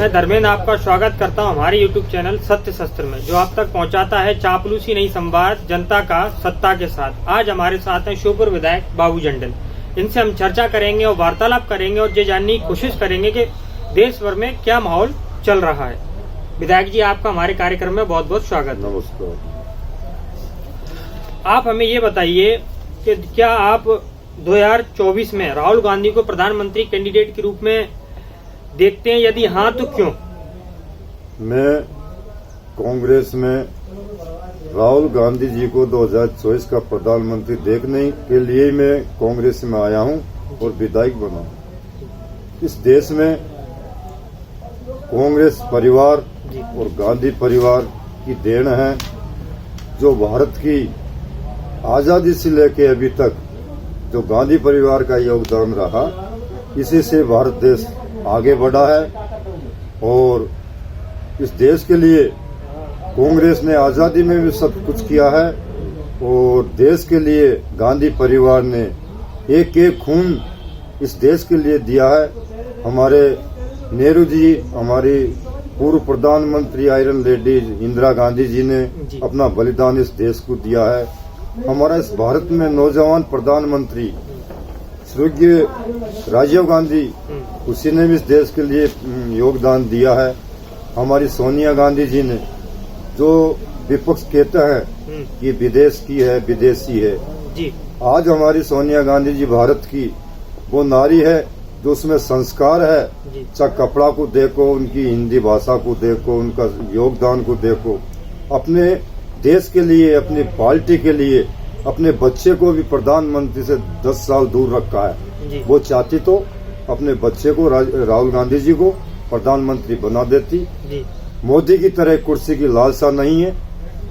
मैं धर्मेंद्र आपका स्वागत करता हूं हमारे YouTube चैनल सत्य शस्त्र में, जो आप तक पहुंचाता है चापलूसी नहीं संवाद जनता का सत्ता के साथ। आज हमारे साथ हैं श्योपुर विधायक बाबू जंडल। इनसे हम चर्चा करेंगे और वार्तालाप करेंगे और ये जानने की कोशिश करेंगे कि देश भर में क्या माहौल चल रहा है। विधायक जी, आपका हमारे कार्यक्रम में बहुत बहुत स्वागत है। नमस्कार। आप हमें ये बताइए कि क्या आप 2024 में राहुल गांधी को प्रधानमंत्री कैंडिडेट के रूप में देखते हैं? यदि हाँ तो क्यों? मैं कांग्रेस में राहुल गांधी जी को 2024 का प्रधानमंत्री देखने के लिए मैं कांग्रेस में आया हूं और विधायक बना हूं। इस देश में कांग्रेस परिवार और गांधी परिवार की देन है, जो भारत की आजादी से लेकर अभी तक जो गांधी परिवार का योगदान रहा, इसी से भारत देश आगे बढ़ा है। और इस देश के लिए कांग्रेस ने आजादी में भी सब कुछ किया है और देश के लिए गांधी परिवार ने एक एक खून इस देश के लिए दिया है। हमारे नेहरू जी, हमारी पूर्व प्रधानमंत्री आयरन लेडी इंदिरा गांधी जी ने अपना बलिदान इस देश को दिया है। हमारा इस भारत में नौजवान प्रधानमंत्री स्वर्गीय राजीव गांधी, उसी ने भी इस देश के लिए योगदान दिया है। हमारी सोनिया गांधी जी ने, जो विपक्ष कहता है कि विदेश की है, विदेशी है जी, आज हमारी सोनिया गांधी जी भारत की वो नारी है जो उसमें संस्कार है। चाहे कपड़ा को देखो, उनकी हिंदी भाषा को देखो, उनका योगदान को देखो, अपने देश के लिए, अपनी पार्टी के लिए, अपने बच्चे को भी प्रधानमंत्री से 10 साल दूर रखा है। वो चाहती तो अपने बच्चे को, राहुल गांधी जी को प्रधानमंत्री बना देती। मोदी की तरह कुर्सी की लालसा नहीं है,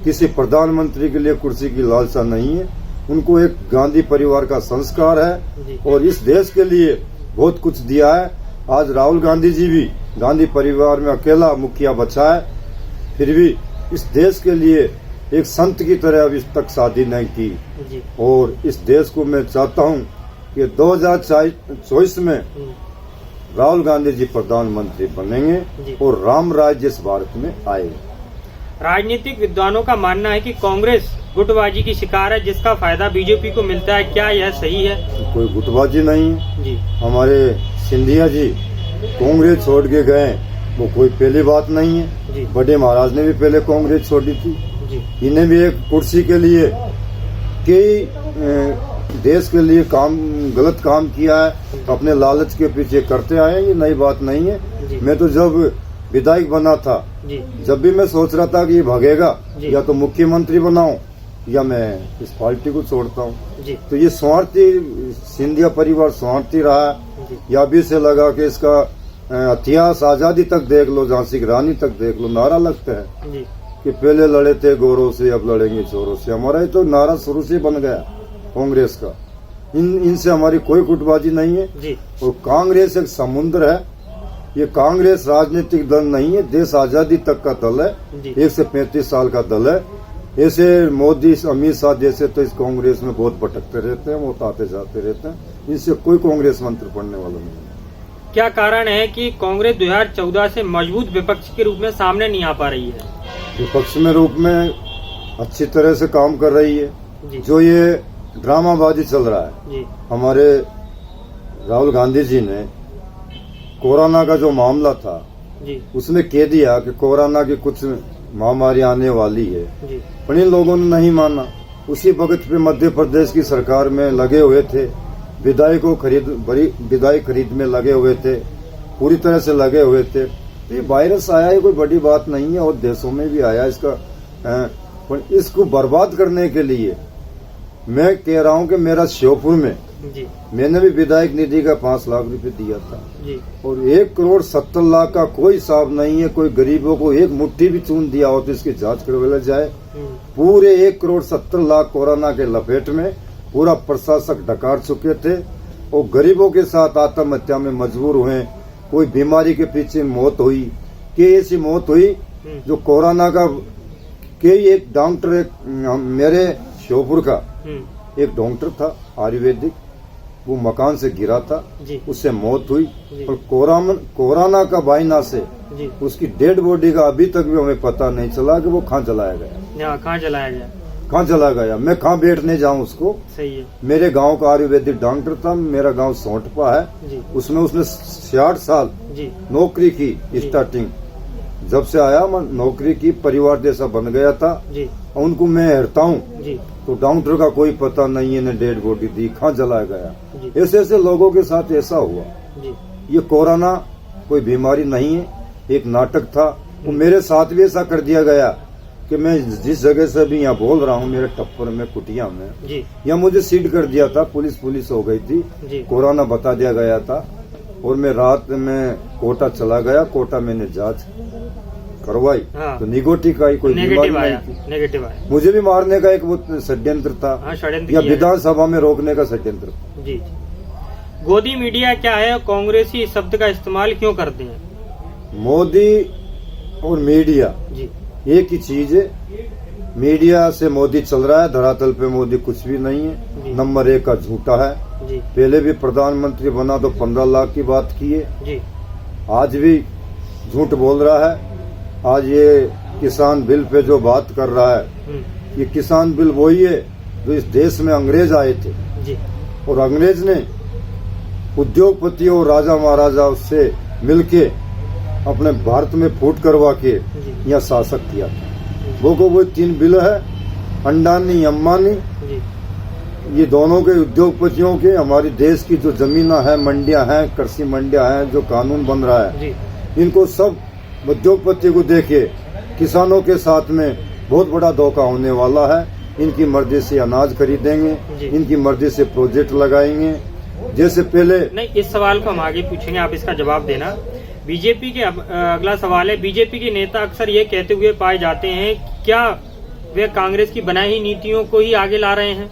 किसी प्रधानमंत्री के लिए कुर्सी की लालसा नहीं है। उनको एक गांधी परिवार का संस्कार है और इस देश के लिए बहुत कुछ दिया है। आज राहुल गांधी जी भी गांधी परिवार में अकेला मुखिया बचा है, फिर भी इस देश के लिए एक संत की तरह अभी तक शादी नहीं की। और इस देश को मैं चाहता हूं कि 2024 में राहुल गांधी जी प्रधानमंत्री बनेंगे और राम राज्य इस भारत में आएगा। राजनीतिक विद्वानों का मानना है कि कांग्रेस गुटबाजी की शिकार है, जिसका फायदा बीजेपी को मिलता है। क्या यह सही है? कोई गुटबाजी नहीं है जी। हमारे सिंधिया जी कांग्रेस छोड़ के गए, वो कोई पहली बात नहीं है जी। बड़े महाराज ने भी पहले कांग्रेस छोड़ी थी जी। इन्हें भी एक कुर्सी के लिए कई देश के लिए गलत काम किया है, अपने लालच के पीछे करते आए। ये नई बात नहीं है। मैं तो जब विधायक बना था, जब भी मैं सोच रहा था कि ये भागेगा, या तो मुख्यमंत्री बनाऊं या मैं इस पार्टी को छोड़ता हूं। तो ये स्वार्थी, सिंधिया परिवार स्वार्थी रहा है। या अभी से लगा कि इसका इतिहास आजादी तक देख लो, झांसी की रानी तक देख लो, नारा लगता है कि पहले लड़े थे गोरों से, अब लड़ेंगे चोरों से। हमारा ये तो नारा शुरू से बन गया कांग्रेस का। इनसे हमारी कोई गुटबाजी नहीं है जी। और कांग्रेस एक समुद्र है। ये कांग्रेस राजनीतिक दल नहीं है, देश आजादी तक का दल है, 1 से 35 साल का दल है। ऐसे मोदी, अमित शाह जैसे तो इस कांग्रेस में बहुत भटकते रहते हैं, वो आते जाते रहते हैं। इनसे कोई कांग्रेस मंत्री पढ़ने वाला नहीं है। क्या कारण है कि कांग्रेस 2014 से मजबूत विपक्ष के रूप में सामने नहीं आ पा रही है? विपक्ष में रूप में अच्छी तरह से काम कर रही है। जो ये ड्रामाबाजी चल रहा है, हमारे राहुल गांधी जी ने कोरोना का जो मामला था, उसने कह दिया कि कोरोना की कुछ महामारी आने वाली है, पर इन लोगों ने नहीं माना। उसी वक्त पे मध्य प्रदेश की सरकार में लगे हुए थे, विधायक खरीद में लगे हुए थे, पूरी तरह से लगे हुए थे। तो ये वायरस आया है, कोई बड़ी बात नहीं है, और देशों में भी आया इसका। पर इसको बर्बाद करने के लिए मैं कह रहा हूं कि मेरा श्योपुर में मैंने भी विधायक निधि का 5 लाख रुपए दिया था और 1,70,00,000 का कोई हिसाब नहीं है। कोई गरीबों को एक मुट्ठी भी चून दिया हो तो इसकी जांच करवाया जाए। पूरे 1,70,00,000 कोरोना के लपेट में पूरा प्रशासक डकार चुके थे और गरीबों के साथ आत्महत्या में मजबूर हुए। कोई बीमारी के पीछे मौत हुई, कि ऐसी मौत हुई जो कोरोना का। कई एक डॉक्टर, मेरे श्योपुर का एक डॉक्टर था आयुर्वेदिक, वो मकान से गिरा था, जी। उससे मौत हुई। जी। और कोरोना का वायना से जी। उसकी डेड बॉडी का अभी तक भी हमें पता नहीं चला कि वो कहाँ चलाया गया, कहाँ चलाया गया, कहाँ चला गया। मैं कहाँ बैठने जाऊँ उसको। सही है। मेरे गांव का आयुर्वेदिक डॉक्टर था, मेरा गांव सोंटपा है, जी। उसमें उसने 60 साल जी। नौकरी की। जी। स्टार्टिंग जब से आया मैं नौकरी की, परिवार जैसा बन गया था। जी। उनको मैं हरता हूँ जी। तो डॉक्टर का कोई पता नहीं है, ने डेड बॉडी दी, कहाँ जलाया गया। जी। ऐसे ऐसे लोगों के साथ ऐसा हुआ। जी। ये कोरोना कोई बीमारी नहीं है, एक नाटक था। वो मेरे साथ भी ऐसा कर दिया गया कि मैं जिस जगह से भी यहाँ बोल रहा हूँ, मेरे टप्पर में, कुटिया में, जी। यहाँ मुझे सीट कर दिया था। पुलिस हो गई थी, जी। कोरोना बता दिया गया था। और मैं रात में कोटा चला गया, कोटा मैंने जांच करवाई। हाँ। तो निगेटिव का ही कोई बीमारी नेगेटिव नहीं आया, थी। नेगेटिव आया। मुझे भी मारने का एक वो षड्यंत्र था, हाँ, षड्यंत्र या किया विधानसभा में रोकने का षड्यंत्र था। जी। गोदी मीडिया क्या है, कांग्रेसी शब्द का इस्तेमाल क्यों करते हैं? मोदी और मीडिया जी। एक ही चीज है। मीडिया से मोदी चल रहा है, धरातल पे मोदी कुछ भी नहीं है। जी। नंबर 1 का झूठा है। जी। पहले भी प्रधानमंत्री बना तो 15 लाख की बात की है, जी। आज भी झूठ बोल रहा है। आज ये किसान बिल पे जो बात कर रहा है, ये किसान बिल वही है जो इस देश में अंग्रेज आए थे। जी। और अंग्रेज ने उद्योगपतियों और राजा महाराजा से मिलके अपने भारत में फूट करवा के यहाँ शासक किया था। वो 3 बिल है, अंडानी अंबानी, जी। ये दोनों के उद्योगपतियों के, हमारी देश की जो जमीना है, मंडियां हैं, कृषि मंडियां हैं, जो कानून बन रहा है, जी। इनको सब उद्योगपति को देके किसानों के साथ में बहुत बड़ा धोखा होने वाला है। इनकी मर्जी से अनाज खरीदेंगे, इनकी मर्जी से प्रोजेक्ट लगाएंगे। जैसे पहले नहीं, इस सवाल को हम आगे पूछेंगे, आप इसका जवाब देना। बीजेपी के अगला सवाल है, बीजेपी के नेता अक्सर ये कहते हुए पाए जाते हैं, क्या वे कांग्रेस की बनाई हुई नीतियों को ही आगे ला रहे हैं?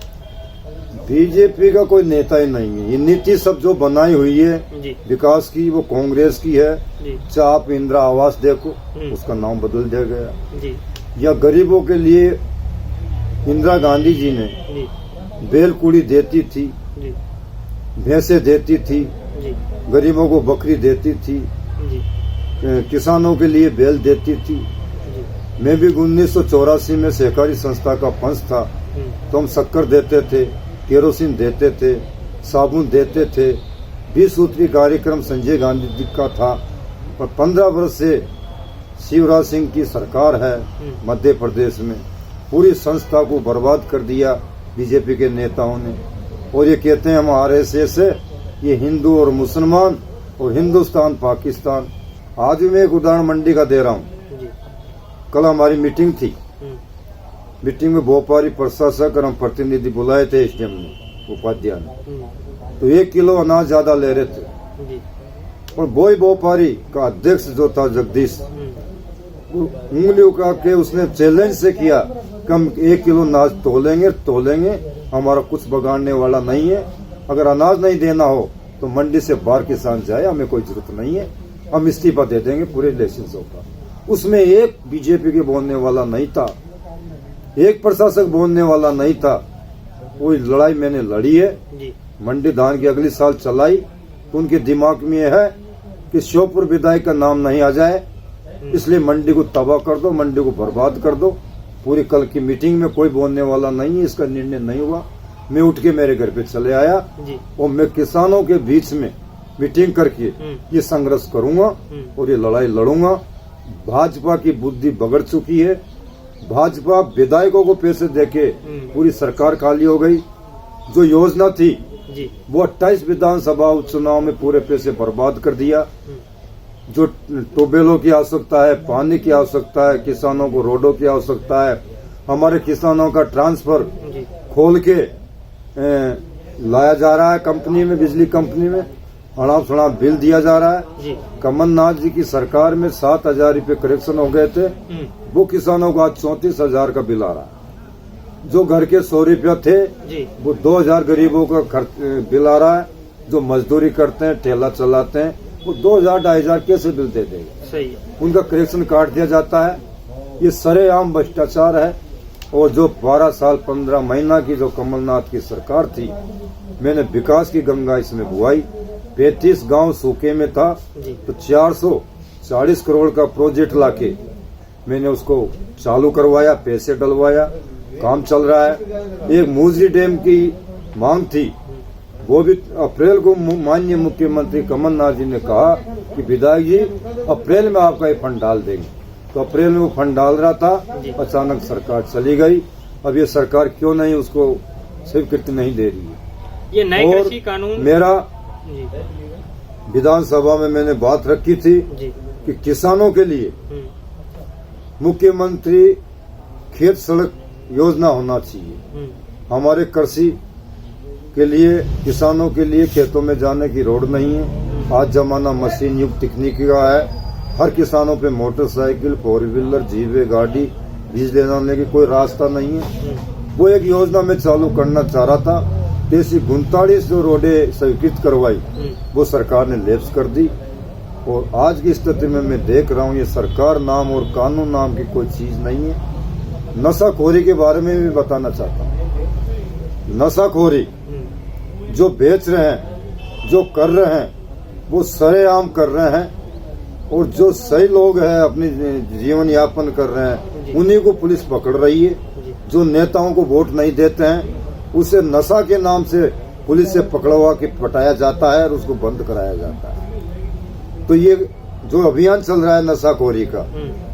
बीजेपी का कोई नेता ही नहीं है। ये नीति सब जो बनाई हुई है जी। विकास की, वो कांग्रेस की है। जी। चाहे आप इंदिरा आवास देखो, उसका नाम बदल दिया गया। जी। या गरीबों के लिए इंदिरा गांधी जी ने जी। बैल कुड़ी देती थी, जी। भैंसे देती थी, जी। गरीबों को बकरी देती थी, जी। किसानों के लिए बैल देती थी। जी। मैं भी 1984 में सहकारी संस्था का पंच था, तो हम शक्कर देते थे, केरोसिन देते थे, साबुन देते थे। 20 सूत्री कार्यक्रम संजय गांधी जी का था। और 15 वर्ष से शिवराज सिंह की सरकार है मध्य प्रदेश में। पूरी संस्था को बर्बाद कर दिया बीजेपी के नेताओं ने। और ये कहते हैं हम RSS है, ये हिंदू और मुसलमान और हिंदुस्तान पाकिस्तान। आज भी मैं एक उदाहरण मंडी का दे रहा हूँ। कल हमारी मीटिंग थी, मीटिंग में व्यापारी, प्रशासक और हम प्रतिनिधि बुलाए थे SDM ने, उपाध्याय ने। तो 1 किलो अनाज ज्यादा ले रहे थे। और वही व्यापारी का अध्यक्ष जो था जगदीश, उंगली उठा के उसने चैलेंज से किया कि हम 1 किलो अनाज तोलेंगे, हमारा कुछ बगाड़ने वाला नहीं है। अगर अनाज नहीं देना हो तो मंडी से बाहर किसान जाए, हमें कोई जरूरत नहीं है, हम इस्तीफा दे देंगे पूरे इलेक्शन का। उसमें एक बीजेपी के बोलने वाला नहीं था, एक प्रशासक बोलने वाला नहीं था। वो लड़ाई मैंने लड़ी है जी। मंडी धान की अगली साल चलाई तो उनके दिमाग में यह है कि श्योपुर विधायक का नाम नहीं आ जाए, इसलिए मंडी को तबाह कर दो, मंडी को बर्बाद कर दो। पूरी कल की मीटिंग में कोई बोलने वाला नहीं है, इसका निर्णय नहीं हुआ। मैं उठ के मेरे घर पे चले आया जी। और मैं किसानों के बीच में मीटिंग करके ये संघर्ष करूंगा और ये लड़ाई लड़ूंगा। भाजपा की बुद्धि बगड़ चुकी है। भाजपा विधायकों को पैसे देके पूरी सरकार खाली हो गई। जो योजना थी जी। वो 28 विधानसभा उपचुनाव में पूरे पैसे बर्बाद कर दिया। जो ट्यूबवेलों की आवश्यकता है, पानी की आवश्यकता है, किसानों को रोडों की आवश्यकता है, हमारे किसानों का ट्रांसफर खोल के लाया जा रहा है कंपनी में, बिजली कंपनी में अड़ाप शड़ाप बिल दिया जा रहा है जी। कमलनाथ जी की सरकार में 7,000 रुपये करेक्शन हो गए थे, वो किसानों को आज 34,000 का बिल आ रहा है। जो घर के 100 रुपया थे जी। वो 2,000 गरीबों का बिल आ रहा है। जो मजदूरी करते हैं, ठेला चलाते हैं, वो 2,000-2,500 कैसे बिल दे देंगे? सही है। उनका करेक्शन काट दिया जाता है। ये सरेआम भ्रष्टाचार है। और जो 12 साल 15 महीना की जो कमलनाथ की सरकार थी, मैंने विकास की गंगा इसमें बुआई। 35 गांव सूखे में था तो 440 करोड़ का प्रोजेक्ट लाके मैंने उसको चालू करवाया, पैसे डलवाया, काम चल रहा है। एक मूसरी डैम की मांग थी, वो भी अप्रैल को माननीय मुख्यमंत्री कमलनाथ जी ने कहा कि विधायक जी अप्रैल में आपका ये फंड डाल देंगे। तो अप्रैल में वो फंड डाल रहा था, अचानक सरकार चली गई। अब ये सरकार क्यों नहीं उसको स्वीकृति नहीं दे रही है। ये नए कृषि कानून मेरा विधानसभा में मैंने बात रखी थी कि किसानों के लिए मुख्यमंत्री खेत सड़क योजना होना चाहिए। हमारे कृषि के लिए, किसानों के लिए खेतों में जाने की रोड नहीं है। आज जमाना मशीन युक्त तकनीकी का है। हर किसानों पे मोटरसाइकिल, 4 व्हीलर, जीवे गाड़ी, बीज ले जाने की कोई रास्ता नहीं है। वो एक योजना में चालू करना चाह रहा था। ऐसी 39 जो रोडें स्वीकृत करवाई वो सरकार ने लैप्स कर दी। और आज की स्थिति में मैं देख रहा हूँ ये सरकार नाम और कानून नाम की कोई चीज नहीं है। नशाखोरी के बारे में भी बताना चाहता हूँ। नशाखोरी जो बेच रहे हैं, जो कर रहे हैं, वो सरेआम कर रहे हैं। और जो सही लोग हैं अपनी जीवन यापन कर रहे हैं उन्हीं को पुलिस पकड़ रही है। जो नेताओं को वोट नहीं देते हैं उसे नशा के नाम से पुलिस से पकड़वा के पटाया जाता है और उसको बंद कराया जाता है। तो ये जो अभियान चल रहा है नशाखोरी का,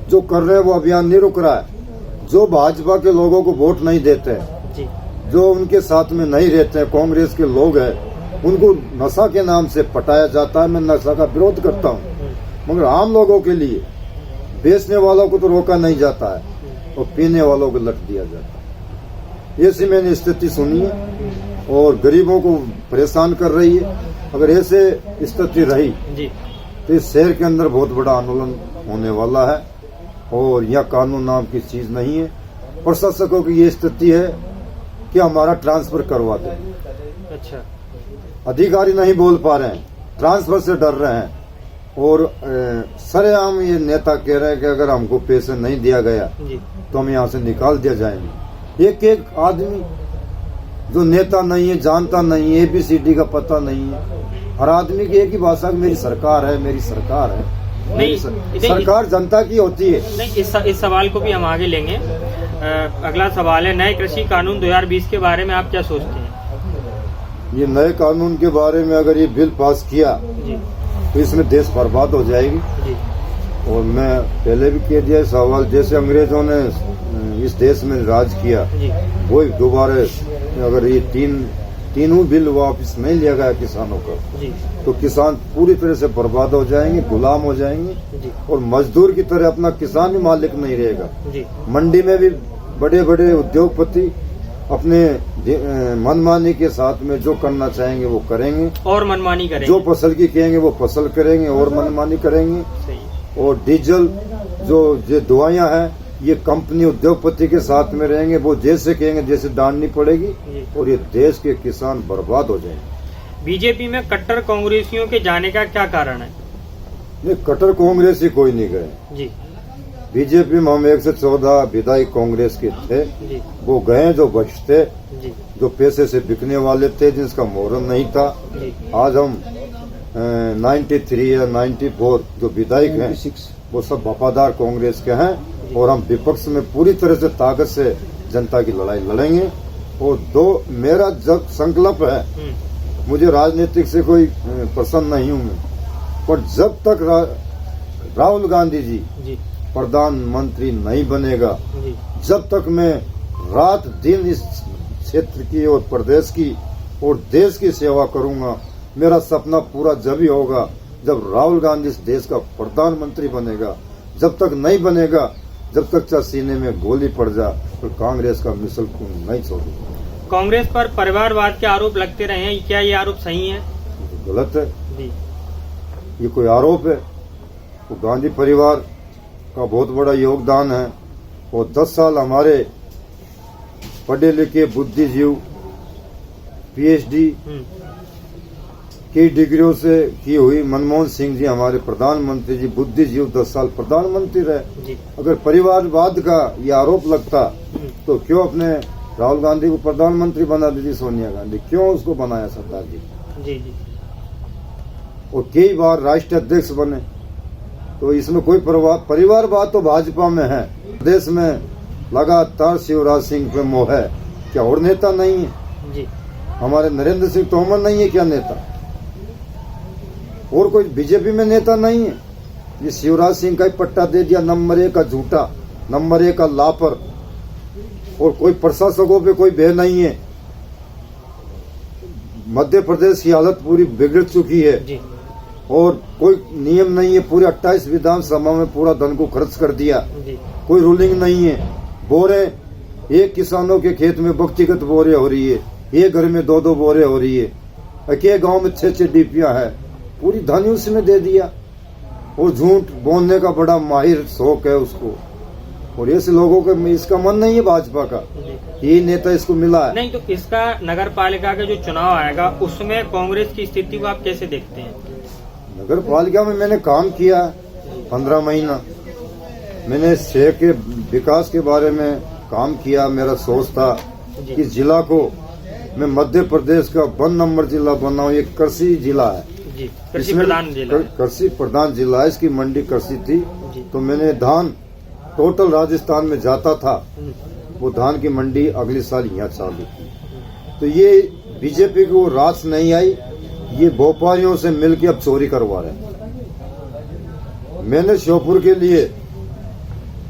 जो कर रहे हैं वो अभियान नहीं रुक रहा है। जो भाजपा के लोगों को वोट नहीं देते हैं, जो उनके साथ में नहीं रहते हैं, कांग्रेस के लोग हैं, उनको नशा के नाम से पटाया जाता है। मैं नशा का विरोध करता हूँ, मगर आम लोगों के लिए बेचने वालों को तो रोका नहीं जाता है और पीने वालों को लट दिया जाता है। ऐसी मैंने स्थिति सुनी है और गरीबों को परेशान कर रही है। अगर ऐसे स्थिति रही तो इस शहर के अंदर बहुत बड़ा आंदोलन होने वाला है। और यह कानून नाम की चीज नहीं है। प्रशासकों की ये स्थिति है कि हमारा ट्रांसफर करवा दें। अच्छा, अधिकारी नहीं बोल पा रहे हैं, ट्रांसफर से डर रहे हैं। और सरेआम ये नेता कह रहे हैं कि अगर हमको पैसे नहीं दिया गया तो हम यहाँ से निकाल दिया जाएंगे। एक एक आदमी जो नेता नहीं है, जानता नहीं है, ABCD का पता नहीं है। हर आदमी की एक ही भाषा, मेरी सरकार है, मेरी सरकार है। नहीं, सरकार जनता की होती है। नहीं, इस सवाल को भी हम आगे लेंगे। अगला सवाल है, नए कृषि कानून 2020 के बारे में आप क्या सोचते हैं? ये नए कानून के बारे में अगर ये बिल पास किया तो इसमें देश बर्बाद हो जाएगी। और मैं पहले भी कह दिया सवाल, जैसे अंग्रेजों ने इस देश में राज किया वही दोबारा अगर ये तीनों बिल वापस नहीं लिया गया किसानों का तो किसान पूरी तरह से बर्बाद हो जाएंगे, गुलाम हो जाएंगे। और मजदूर की तरह अपना किसान भी मालिक नहीं रहेगा। मंडी में भी बड़े बड़े उद्योगपति अपने मनमानी के साथ में जो करना चाहेंगे वो करेंगे और मनमानी करेंगे। जो फसल की कहेंगे वो फसल करेंगे और मनमानी करेंगे। और डीजल जो ये दवाइयां हैं ये कंपनी उद्योगपति के साथ में रहेंगे। वो जैसे कहेंगे जैसे डालनी पड़ेगी और ये देश के किसान बर्बाद हो जाएंगे। बीजेपी में कट्टर कांग्रेसियों के जाने का क्या कारण है? नहीं, कट्टर कांग्रेसी कोई नहीं गए जी। बीजेपी में हम 114 विधायक कांग्रेस के थे, वो गए जो बच थे, जो पैसे से बिकने वाले थे, जिसका मोहरम नहीं था। आज हम 93 या 94 जो विधायक हैं वो सब वफादार कांग्रेस के हैं। और हम विपक्ष में पूरी तरह से ताकत से जनता की लड़ाई लड़ेंगे। और मेरा जब संकल्प है, मुझे राजनीतिक से कोई पसंद नहीं हूँ मैं, पर जब तक राहुल गांधी जी प्रधानमंत्री नहीं बनेगा, जब तक मैं रात दिन इस क्षेत्र की और प्रदेश की और देश की सेवा करूंगा। मेरा सपना पूरा जब ही होगा जब राहुल गांधी इस देश का प्रधानमंत्री बनेगा। जब तक नहीं बनेगा, जब तक चाहे सीने में गोली पड़ जा, तो कांग्रेस का मिसल खून नहीं छोड़ेगा। कांग्रेस पर परिवारवाद के आरोप लगते रहे हैं, क्या ये आरोप सही है? गलत है जी। ये कोई आरोप है? तो गांधी परिवार का बहुत बड़ा योगदान है। और 10 साल हमारे पढ़े लिखे बुद्धिजीव PhD की डिग्रियों से की हुई मनमोहन सिंह जी हमारे प्रधानमंत्री जी, बुद्धिजीव 10 साल प्रधानमंत्री रहे। अगर परिवारवाद का ये आरोप लगता तो क्यों अपने राहुल गांधी को प्रधानमंत्री बना दी थी सोनिया गांधी, क्यों उसको बनाया सरदार जी? जी जी। और कई बार राष्ट्रीय अध्यक्ष बने, तो इसमें कोई परिवारवाद तो भाजपा में है। देश में लगातार शिवराज सिंह पे मोह है, क्या और नेता नहीं है? जी। हमारे नरेंद्र सिंह तोमर नहीं है क्या नेता? और कोई बीजेपी में नेता नहीं है? ये शिवराज सिंह का ही पट्टा दे दिया, नंबर 1 का झूठा, नंबर 1 का लापर, और कोई प्रशासकों पे कोई भय नहीं है। मध्य प्रदेश की हालत पूरी बिगड़ चुकी है जी। और कोई नियम नहीं है। पूरे 28 विधानसभा में पूरा धन को खर्च कर दिया जी। कोई रूलिंग नहीं है। बोरे एक किसानों के खेत में व्यक्तिगत बोरे हो रही है, एक घर में 2-2 बोरे हो रही है, एक गांव में 6-6 डीपियां है, पूरी धन उसमें दे दिया। और झूठ बोलने का बड़ा माहिर शौक है उसको, और ऐसे लोगों को इसका मन नहीं है भाजपा का, ये नेता इसको मिला है। नहीं तो इसका नगर पालिका का जो चुनाव आएगा उसमें कांग्रेस की स्थिति को आप कैसे देखते हैं? नगर पालिका में मैंने काम किया 15 महीना, मैंने शहर के विकास के बारे में काम किया। मेरा सोच था कि जिला को मैं मध्य प्रदेश का 1 नंबर जिला बनाऊं। ये कृषि जिला है, कृषि प्रधान जिला, कृषि प्रधान जिला है। इसकी मंडी कृषि थी, तो मैंने धान टोटल राजस्थान में जाता था, वो धान की मंडी अगले साल यहाँ चालू की। तो ये बीजेपी को रास नहीं आई, ये व्यापारियों से मिलकर अब चोरी करवा रहे हैं। मैंने श्योपुर के लिए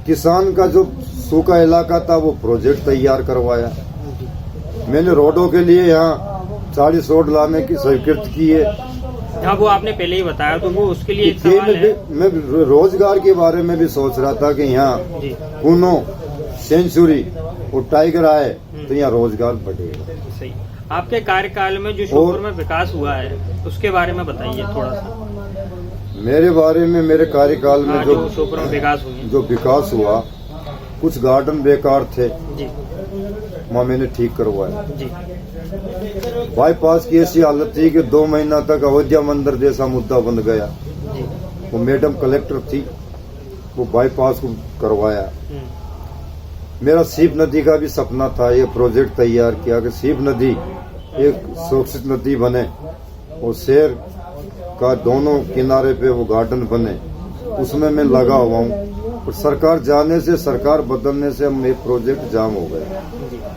किसान का जो सूखा इलाका था वो प्रोजेक्ट तैयार करवाया। मैंने रोडों के लिए यहाँ 40 रोड लाने की स्वीकृत की है। हाँ, वो आपने पहले ही बताया, तो वो उसके लिए एक सवाल है। मैं रोजगार के बारे में भी सोच रहा था कि यहाँ कूनो, सेंचुरी और टाइगर आए तो यहाँ रोजगार बढ़ेगा। सही। आपके कार्यकाल में जो श्योपुर में विकास हुआ है उसके बारे में बताइए थोड़ा सा। मेरे बारे में, मेरे कार्यकाल में जो श्योपुर में विकास हुआ, कुछ गार्डन बेकार थे जी, वहाँ मैंने ठीक करवाया जी। बाईपास की ऐसी हालत थी कि 2 महीना तक अयोध्या मंदिर जैसा मुद्दा बन गया जी। वो मैडम कलेक्टर थी, वो बाईपास को करवाया। मेरा सीप नदी का भी सपना था, ये प्रोजेक्ट तैयार किया कि सीप नदी एक सुरक्षित नदी बने और शहर का दोनों किनारे पे वो गार्डन बने, उसमें मैं लगा हुआ हूँ। और सरकार जाने से, सरकार बदलने से हम ये प्रोजेक्ट जाम हो गए।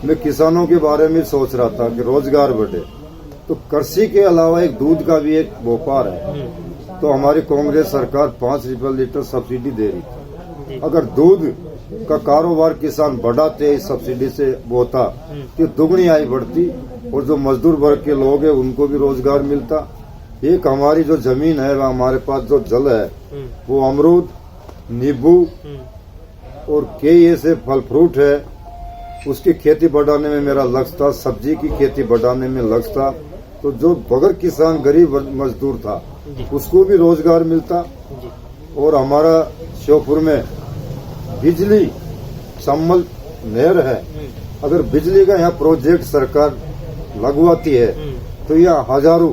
मैं किसानों के बारे में सोच रहा था कि रोजगार बढ़े, तो कृषि के अलावा एक दूध का भी एक व्यापार है। तो हमारी कांग्रेस सरकार 5 रुपये लीटर सब्सिडी दे रही थी। अगर दूध का कारोबार किसान बढ़ाते इस सब्सिडी से होता कि दुगनी आय बढ़ती और जो मजदूर वर्ग के लोग हैं उनको भी रोजगार मिलता। एक हमारी जो जमीन है, हमारे पास जो जल है, वो अमरूद, नींबू और कई ऐसे फल फ्रूट है, उसकी खेती बढ़ाने में मेरा लक्ष्य था। सब्जी की खेती बढ़ाने में लक्ष्य था। तो जो बगैर किसान गरीब मजदूर था उसको भी रोजगार मिलता। और हमारा श्योपुर में बिजली सम्मल नहर है, अगर बिजली का यहाँ प्रोजेक्ट सरकार लगवाती है तो यहाँ हजारों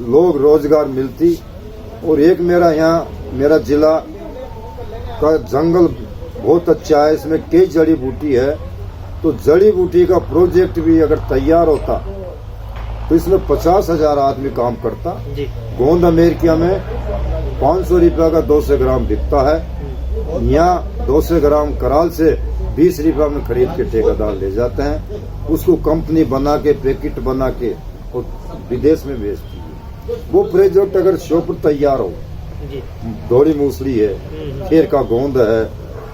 लोग रोजगार मिलती। और एक मेरा जिला का जंगल बहुत अच्छा है, इसमें कई जड़ी बूटी है, तो जड़ी बूटी का प्रोजेक्ट भी अगर तैयार होता तो इसमें 50,000 आदमी काम करता। गोंद अमेरिका में 500 रुपया का 200 ग्राम बिकता है, यहाँ 200 ग्राम कराल से 20 रुपया में खरीद के ठेकेदार ले जाते हैं, उसको कंपनी बना के पैकेट बना के और विदेश में बेचती है। वो प्रोजेक्ट अगर श्योपुर तैयार हो, दौड़ी मूसली है, खेर का गोंद है,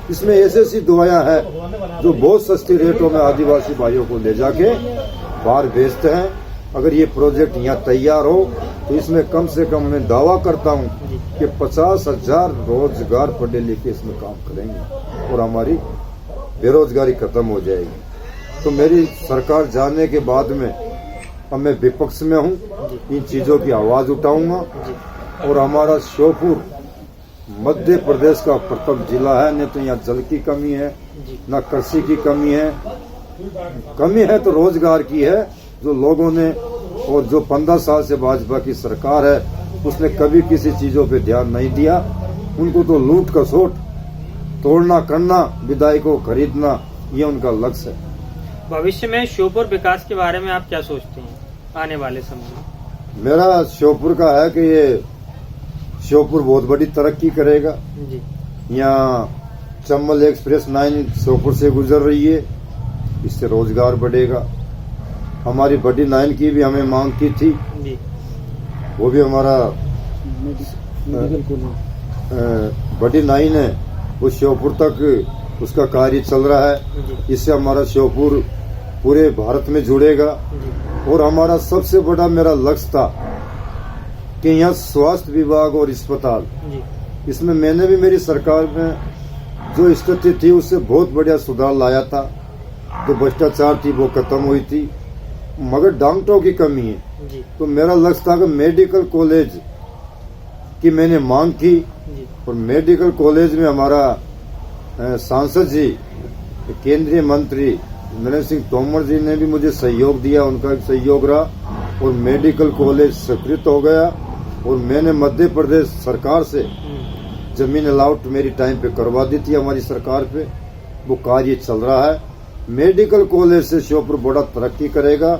इसमें ऐसी दवाइयां हैं जो बहुत सस्ती रेटों में आदिवासी भाइयों को ले जाके बाहर बेचते हैं। अगर ये प्रोजेक्ट यहाँ तैयार हो तो इसमें कम से कम मैं दावा करता हूँ कि 50,000 रोजगार पढ़े लिखे इसमें काम करेंगे और हमारी बेरोजगारी खत्म हो जाएगी। तो मेरी सरकार जाने के बाद में अब मैं विपक्ष में हूँ, इन चीजों की आवाज उठाऊंगा। और हमारा श्योपुर मध्य प्रदेश का प्रथम जिला है, नहीं तो यहाँ जल की कमी है, न कृषि की कमी है। कमी है तो रोजगार की है, जो लोगों ने, और जो 15 साल से भाजपा की सरकार है उसने कभी किसी चीजों पे ध्यान नहीं दिया। उनको तो लूट खसोट, तोड़ना करना, विधायकों को खरीदना, ये उनका लक्ष्य है। भविष्य में श्योपुर विकास के बारे में आप क्या सोचते हैं आने वाले समय में? मेरा श्योपुर का है कि ये श्योपुर बहुत बड़ी तरक्की करेगा जी। यहाँ चंबल एक्सप्रेस 9 श्योपुर से गुजर रही है, इससे रोजगार बढ़ेगा। हमारी बड़ी 9 की भी हमें मांग की थी जी। वो भी हमारा बड़ी 9 है वो श्योपुर तक उसका कार्य चल रहा है। इससे हमारा श्योपुर पूरे भारत में जुड़ेगा। और हमारा सबसे बड़ा मेरा लक्ष्य था कि यहाँ स्वास्थ्य विभाग और अस्पताल, इसमें मैंने भी मेरी सरकार में जो स्थिति थी उससे बहुत बढ़िया सुधार लाया था। जो भ्रष्टाचार थी वो खत्म हुई थी, मगर डॉक्टरों की कमी है। तो मेरा लक्ष्य था कि मेडिकल कॉलेज की मैंने मांग की और मेडिकल कॉलेज में हमारा सांसद जी, केंद्रीय मंत्री नरेंद्र सिंह तोमर जी ने भी मुझे सहयोग दिया, उनका भी सहयोग रहा और मेडिकल कॉलेज स्वीकृत हो गया। और मैंने मध्य प्रदेश सरकार से जमीन अलाउट मेरी टाइम पे करवा दी थी हमारी सरकार पे, वो कार्य चल रहा है। मेडिकल कॉलेज से श्योपुर बड़ा तरक्की करेगा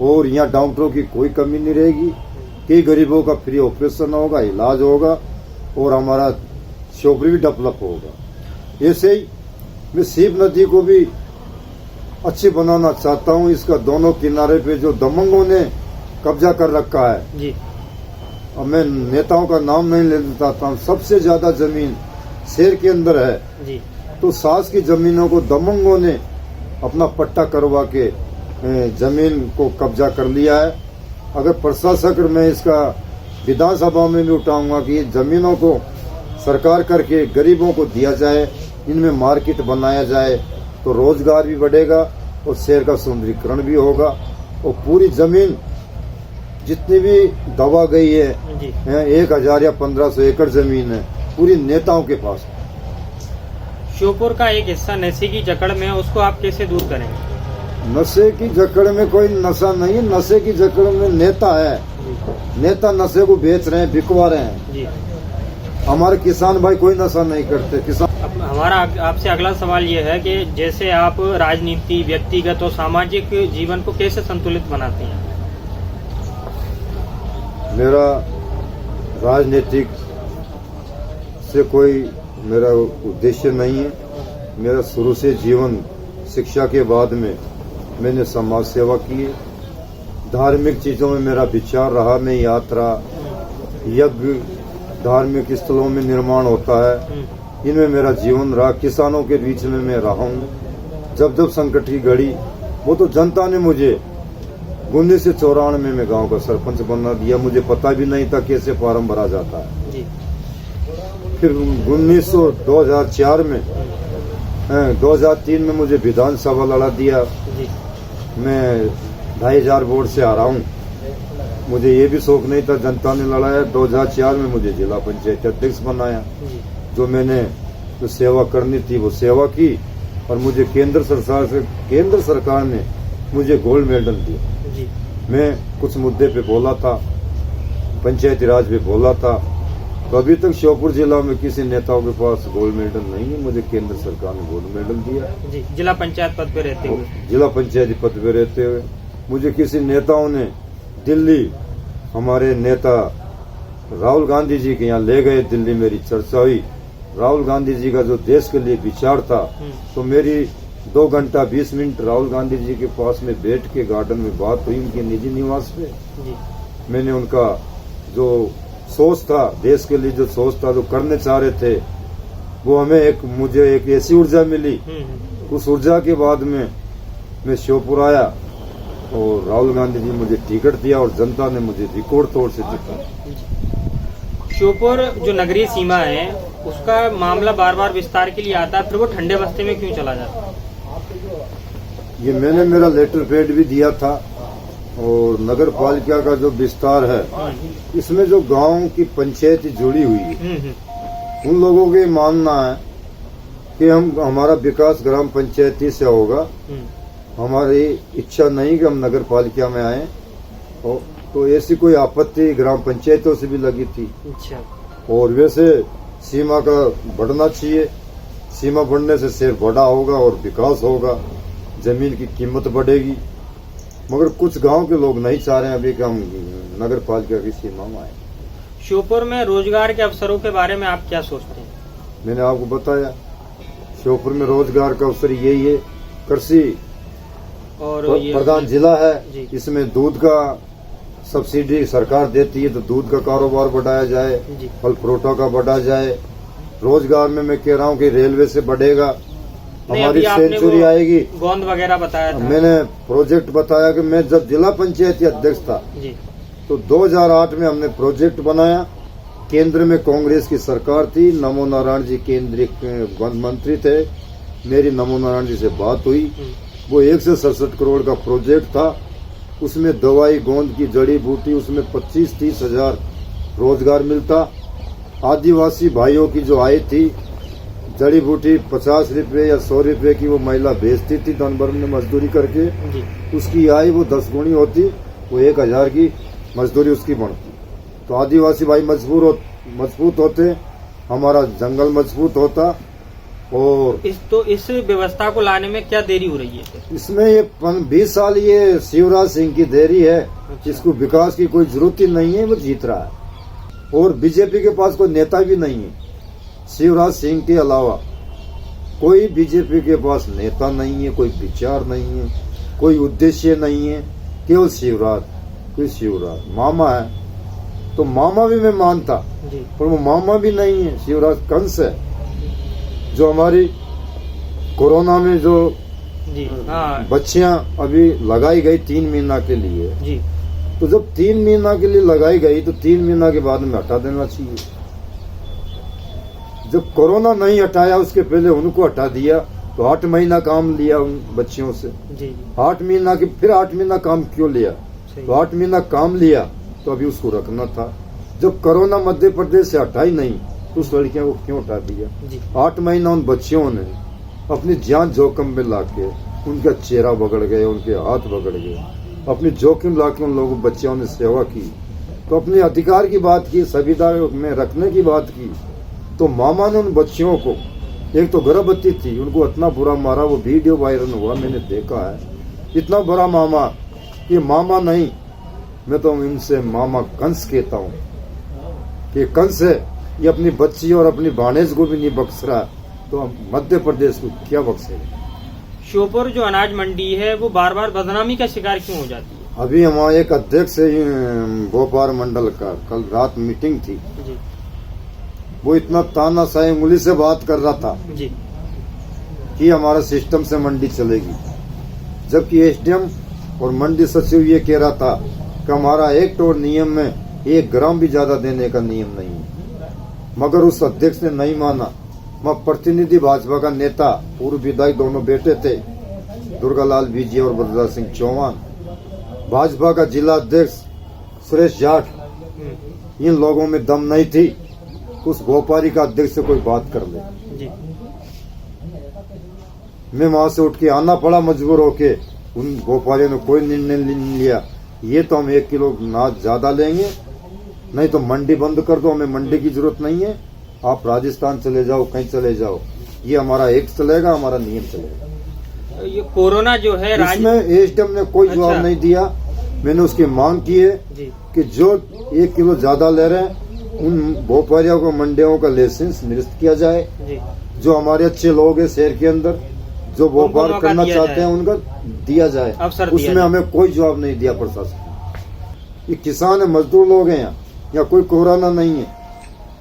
और यहाँ डॉक्टरों की कोई कमी नहीं रहेगी। कई गरीबों का फ्री ऑपरेशन होगा, इलाज होगा और हमारा श्योपुर भी डेवलप होगा। ऐसे ही मैं सीप नदी को भी अच्छी बनाना चाहता हूँ। इसका दोनों किनारे पे जो दबंगों ने कब्जा कर रखा है जी। अब मैं नेताओं का नाम नहीं लेना चाहता हूँ, सबसे ज्यादा जमीन शहर के अंदर है जी। तो सास की जमीनों को दबंगों ने अपना पट्टा करवा के जमीन को कब्जा कर लिया है। अगर प्रशासक मैं इसका विधानसभा में भी उठाऊंगा कि ये जमीनों को सरकार करके गरीबों को दिया जाए, इनमें मार्केट बनाया जाए तो रोजगार भी बढ़ेगा और शहर का सुंदरीकरण भी होगा। और पूरी जमीन जितनी भी दबा गई है 1000 या 1500 एकड़ जमीन है पूरी नेताओं के पास। श्योपुर का एक हिस्सा नशे की जकड़ में है, उसको आप कैसे दूर करेंगे? नशे की जकड़ में कोई नशा नहीं है, नशे की जकड़ में नेता है। नेता नशे को बेच रहे हैं, बिकवा रहे हैं जी। हमारे किसान भाई कोई नशा नहीं करते। किसान हमारा आपसे अगला सवाल ये है कि जैसे आप राजनीति, व्यक्तिगत और सामाजिक जीवन को कैसे संतुलित बनाते हैं? मेरा राजनीतिक से कोई मेरा उद्देश्य नहीं है। मेरा शुरू से जीवन शिक्षा के बाद में मैंने समाज सेवा की है। धार्मिक चीजों में मेरा विचार रहा। मैं यात्रा, यज्ञ, धार्मिक स्थलों में निर्माण होता है, इनमें मेरा जीवन रहा। किसानों के बीच में मैं रहा हूँ। जब जब संकट की घड़ी, वो तो जनता ने मुझे 1994 में गांव का सरपंच बना दिया। मुझे पता भी नहीं था कैसे फॉर्म भरा जाता है जी। फिर 2004 में 2003 में मुझे विधानसभा लड़ा दिया जी। मैं 2500 वोट से हारा हूँ। मुझे ये भी शौक नहीं था, जनता ने लड़ाया। 2004 में मुझे जिला पंचायत अध्यक्ष बनाया। जो मैंने जो सेवा करनी थी वो सेवा की और मुझे केंद्र सरकार ने मुझे गोल्ड मेडल दिया जी। मैं कुछ मुद्दे पे बोला था, पंचायती राज पे बोला था, तो अभी तक श्योपुर जिला में किसी नेताओं के पास गोल्ड मेडल नहीं है। मुझे केंद्र सरकार ने गोल्ड मेडल दिया जी। जिला पंचायत पद पे रहते हुए, जिला पंचायती पद पे रहते हुए मुझे किसी नेताओं ने दिल्ली, हमारे नेता राहुल गांधी जी के यहाँ ले गए। दिल्ली मेरी चर्चा हुई। राहुल गांधी जी का जो देश के लिए विचार था, तो मेरी 2 घंटा 20 मिनट राहुल गांधी जी के पास में बैठ के गार्डन में बात हुई उनके निजी निवास पे जी। मैंने उनका जो सोच था, देश के लिए जो सोच था, जो करने चाह रहे थे, वो हमें मुझे एक ऐसी ऊर्जा मिली। उस ऊर्जा के बाद में मैं श्योपुर आया और राहुल गांधी जी मुझे टिकट दिया और जनता ने मुझे रिकॉर्ड तौर से जिताया। श्योपुर जो नगरीय सीमा है उसका मामला बार बार विस्तार के लिए आता है, फिर वो ठंडे बस्ते में क्यों चला जाता है? ये मैंने मेरा लेटर पैड भी दिया था। और नगर पालिका का जो विस्तार है, इसमें जो गांव की पंचायत जुड़ी हुई है, उन लोगों का मानना है कि हमारा विकास ग्राम पंचायती से होगा। हमारी इच्छा नहीं कि हम नगर पालिका में आए। और तो ऐसी कोई आपत्ति ग्राम पंचायतों से भी लगी थी। अच्छा। और वैसे सीमा का बढ़ना चाहिए। सीमा बढ़ने से शहर बड़ा होगा और विकास होगा। जमीन की कीमत बढ़ेगी। मगर कुछ गांव के लोग नहीं चाह रहे हैं अभी कि हम नगर पालिका की सीमा में आए। श्योपुर में रोजगार के अवसरों के बारे में आप क्या सोचते हैं? मैंने आपको बताया, श्योपुर में रोजगार का अवसर यही है। कृषि और प्रधान जिला है, जी। इसमें दूध का सब्सिडी सरकार देती है, तो दूध का कारोबार बढ़ाया जाए, जी। फल फ्रूटों का बढ़ा जाए। रोजगार में मैं कह रहा हूँ कि रेलवे से बढ़ेगा, हमारी सेंचुरी आएगी। गोंद वगैरह बताया था। मैंने प्रोजेक्ट बताया कि मैं जब जिला पंचायती अध्यक्ष था जी। तो 2008 में हमने प्रोजेक्ट बनाया। केंद्र में कांग्रेस की सरकार थी, नमो नारायण जी केंद्रीय वन मंत्री थे। मेरी नमो नारायण जी से बात हुई, वो 167 करोड़ का प्रोजेक्ट था। उसमें दवाई गोंद की जड़ी बूटी, उसमें 25-30 हजार रोजगार मिलता। आदिवासी भाइयों की जो आय थी, जड़ी बूटी 50 रुपये या 100 रुपये की वो महिला बेचती थी दिन भर में मजदूरी करके, उसकी आय वो 10 गुनी होती, वो 1000 की मजदूरी उसकी बनती। तो आदिवासी भाई मजबूत होते, हमारा जंगल मजबूत होता। और इस व्यवस्था को लाने में क्या देरी हो रही है? इसमें ये 20 साल ये शिवराज सिंह की देरी है। इसको विकास की कोई जरूरत ही नहीं है, वो जीत रहा है। और बीजेपी के पास कोई नेता भी नहीं है, शिवराज सिंह के अलावा कोई बीजेपी के पास नेता नहीं है, कोई विचार नहीं है, कोई उद्देश्य नहीं है। केवल शिवराज मामा है, तो मामा भी मैं मानता, पर वो मामा भी नहीं है, शिवराज कंस है। जो हमारी कोरोना में जो बच्चियां अभी लगाई गई 3 महीना के लिए, तो जब 3 महीना के लिए लगाई गई तो 3 महीना के बाद में हटा देना चाहिए। जब कोरोना नहीं हटाया उसके पहले उनको हटा दिया, तो 8 महीना काम लिया उन बच्चियों से। 8 महीना के फिर 8 महीना काम क्यों लिया? तो 8 महीना काम लिया तो अभी उसको रखना था। जब कोरोना मध्य प्रदेश से हटा ही नहीं तो उस लड़कियों को क्यों हटा दिया? 8 महीना उन बच्चियों ने अपनी जान जोखिम में लाके, उनका चेहरा बगड़ गए, उनके हाथ बगड़ गए, अपनी जोखिम लाके उन लोगों बच्चियों ने सेवा की। तो अपने अधिकार की बात की, संविधा में रखने की बात की। तो मामा ने उन बच्चियों को, एक तो गर्भवती थी, उनको इतना बुरा मारा, वो वीडियो वायरल हुआ, मैंने देखा है। इतना बुरा मामा, ये मामा नहीं, मैं तो इनसे मामा कंस कहता हूँ कि कंस है। ये अपनी बच्ची और अपनी भाणेज को भी नहीं बख्श रहा, तो मध्य प्रदेश को क्या बख्शेगा? श्योपुर जो अनाज मंडी है वो बार बार बदनामी का शिकार क्यों हो जाती है? अभी हमारा एक अध्यक्ष भोपाल मंडल का कल रात मीटिंग थी जी। वो इतना तानाशाही उंगली से बात कर रहा था जी। कि हमारा सिस्टम से मंडी चलेगी, जबकि एसडीएम और मंडी सचिव ये कह रहा था कि हमारा एक्ट और नियम में 1 ग्राम भी ज्यादा देने का नियम नहीं है। मगर उस अध्यक्ष ने नहीं माना। वह प्रतिनिधि भाजपा का नेता, पूर्व विधायक दोनों बेटे थे, दुर्गालाल बीजी और बलराज सिंह चौहान, भाजपा का जिला अध्यक्ष सुरेश जाट, इन लोगों में दम नहीं थी उस व्यापारी का अध्यक्ष से कोई बात कर ले। मैं वहां से उठ के आना पड़ा मजबूर होके। उन व्यापारियों ने कोई निर्णय नहीं लिया, ये तो हम 1 किलो अनाज ज्यादा लेंगे, नहीं तो मंडी बंद कर दो, हमें मंडी की जरूरत नहीं है, आप राजस्थान चले जाओ, कहीं चले जाओ, ये हमारा एक्ट चलेगा, हमारा नियम चलेगा। ये कोरोना जो है इसमें एसडीएम ने कोई जवाब नहीं दिया। मैंने उसकी मांग की है कि जो 1 किलो ज्यादा ले रहे हैं उन व्यापारियों को मंडियों का लाइसेंस निरस्त किया जाए। जो हमारे अच्छे लोग हैं शहर के अंदर, जो व्यापार करना चाहते हैं, उनका दिया जाए। उसमें हमें कोई जवाब नहीं दिया प्रशासन। ये किसान है, मजदूर लोग हैं, यहाँ कोई कोरोना नहीं है।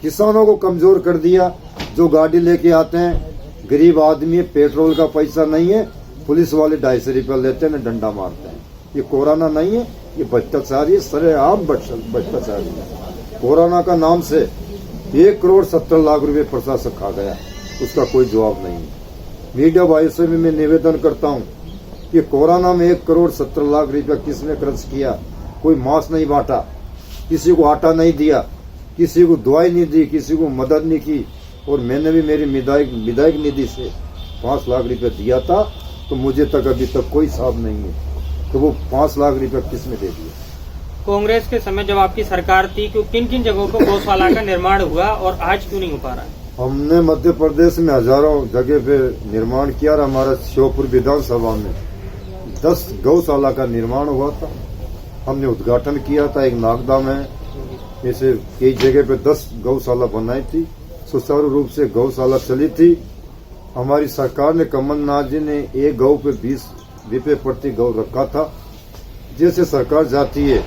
किसानों को कमजोर कर दिया। जो गाड़ी लेके आते हैं, गरीब आदमी है, पेट्रोल का पैसा नहीं है, पुलिस वाले 250 रुपया लेते हैं, डंडा मारते हैं। ये कोरोना नहीं है, ये भ्रष्टाचारी है, सरेआम भ्रष्टाचारी है। कोरोना का नाम से 1,70,00,000 रुपए प्रशासन खा गया, उसका कोई जवाब नहीं है। मीडिया भाई से भी मैं निवेदन करता हूँ कि कोरोना में 1,70,00,000 रुपया किसने खर्च किया? कोई मास्क नहीं बांटा, किसी को आटा नहीं दिया, किसी को दवाई नहीं दी, किसी को मदद नहीं की। और मैंने भी मेरी विधायक निधि से 5 लाख रुपया दिया था, तो मुझे तक अभी तक कोई हिसाब नहीं है। तो वो 5 लाख रुपया किसने दे दिया? कांग्रेस के समय जब आपकी सरकार थी, किन किन जगहों पर गौशाला का निर्माण हुआ और आज क्यों नहीं हो पा रहा है? हमने मध्य प्रदेश में हजारों जगह पे निर्माण किया और हमारा श्योपुर विधानसभा में 10 गौशाला का निर्माण हुआ था। हमने उद्घाटन किया था। एक नागदा में ऐसे कई जगह पे 10 गौशाला बनाई थी। सुचारू रूप से गौशाला चली थी। हमारी सरकार ने, कमलनाथ जी ने एक गौ पे 20 रुपये प्रति गौ रखा था। जैसे सरकार जाती है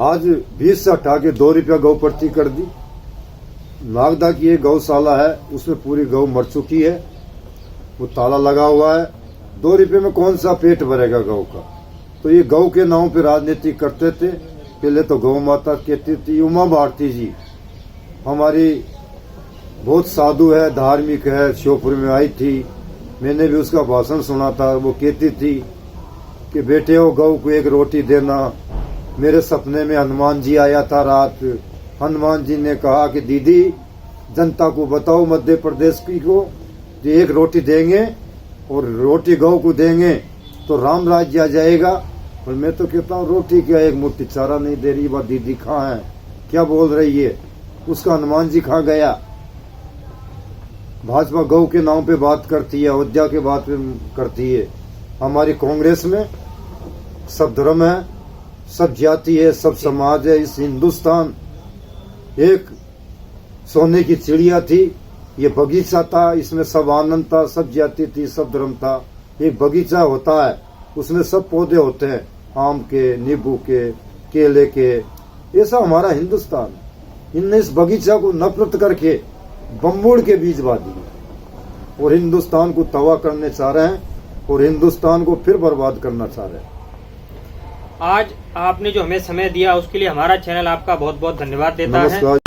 आज 20 से हटा के 2 रुपया गौ प्रति कर दी। नागदा की एक गौशाला है, उसमें पूरी गौ मर चुकी है, वो ताला लगा हुआ है। 2 रुपये में कौन सा पेट भरेगा गौ का। तो ये गौ के नाम पे राजनीति करते थे। पहले तो गौ माता कहती थी। उमा भारती जी हमारी बहुत साधु है, धार्मिक है, श्योपुर में आई थी, मैंने भी उसका भाषण सुना था। वो कहती थी कि बेटे हो गौ को एक रोटी देना। मेरे सपने में हनुमान जी आया था रात। हनुमान जी ने कहा कि दीदी जनता को बताओ मध्य प्रदेश की को कि एक रोटी देंगे और रोटी गौ को देंगे तो राम राज्य आ जाएगा। और मैं तो कहता हूँ रोटी क्या, एक मुट्ठी चारा नहीं दे रही। बात दीदी कहाँ है, क्या बोल रही है। उसका हनुमान जी कहाँ गया। भाजपा गौ के नाम पे बात करती है, अयोध्या के बात पे करती है। हमारी कांग्रेस में सब धर्म है, सब जाति है, सब समाज है। इस हिंदुस्तान एक सोने की चिड़िया थी, ये बगीचा था, इसमें सब आनंद था, सब जाति थी, सब धर्म था। एक बगीचा होता है, उसमें सब पौधे होते हैं, आम के, नींबू के, केले के। ऐसा हमारा हिंदुस्तान। इनने इस बगीचा को नफरत करके बम्बोड़ के बीज बा दिए और हिंदुस्तान को तबाह करने चाह रहे हैं और हिंदुस्तान को फिर बर्बाद करना चाह रहे हैं। आज आपने जो हमें समय दिया उसके लिए हमारा चैनल आपका बहुत बहुत धन्यवाद देता है।